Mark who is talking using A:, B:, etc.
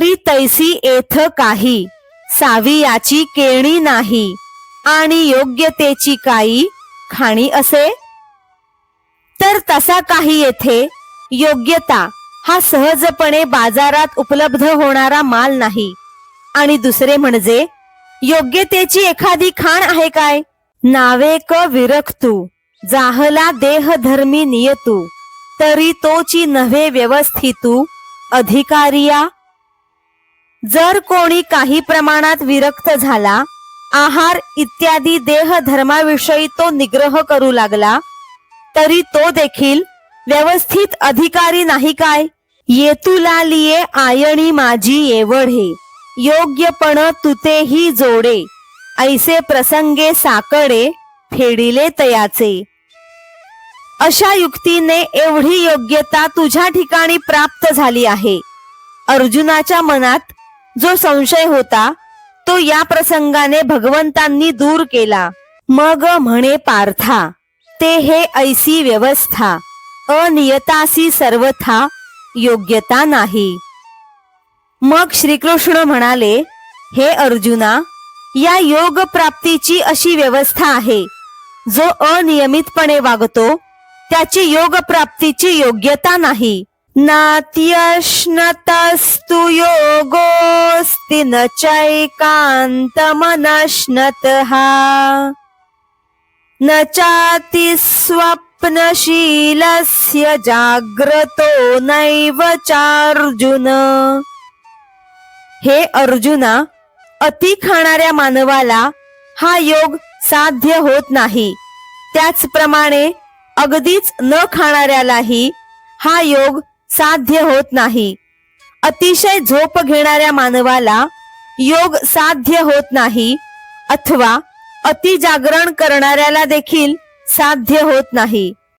A: तरी तैसी येथ काही सावी याची केणी नाही, आणि योग्यतेची काही खाणी असे. तर तसा काही येथे योग्यता हा सहजपणे बाजारात उपलब्ध होणारा माल नाही. आणि दुसरे म्हणजे योग्यतेची एखादी खाण आहे काय. नावेक विरक्तू जाहला देह धर्मी नियतू, तरी तोची नव्हे व्यवस्थितू अधिकारिया. जर कोणी काही प्रमाणात विरक्त झाला, आहार इत्यादी देह धर्माविषयी तो निग्रह करू लागला, तरी तो देखील व्यवस्थित अधिकारी नाही काय. येतुला लिये आयणी माझी एवढे, योग्यपण तुतेही जोडे, ऐसे प्रसंगे साकडे फेडिले तयाचे. अशा युक्तीने एवढी योग्यता तुझ्या ठिकाणी प्राप्त झाली आहे. अर्जुनाच्या मनात जो संशय होता तो या प्रसंगाने भगवंतांनी दूर केला. मग म्हणे पार्था, ते हे ऐसी व्यवस्था अनियतासी सर्वथा योग्यता नाही. मग श्रीकृष्ण म्हणाले, हे अर्जुना, या योग प्राप्तीची अशी व्यवस्था आहे. जो अनियमितपणे वागतो त्याची योग प्राप्तीची योग्यता नाही. नात्यश्नतस्तु योगोस्ति न चैकान्तमनश्नतः, न चाति स्वप्नशीलस्य जाग्रतो नैव चार्जुन. हे अर्जुना, अति खाणाऱ्या मानवाला हा योग साध्य होत नाही. त्याचप्रमाणे अगदीच न खाणाऱ्यालाही हा योग साध्य होत नाही. अतिशय झोप घेणाऱ्या मानवाला योग साध्य होत नाही, अथवा अति जागरण करणाऱ्याला देखील साध्य होत नाही.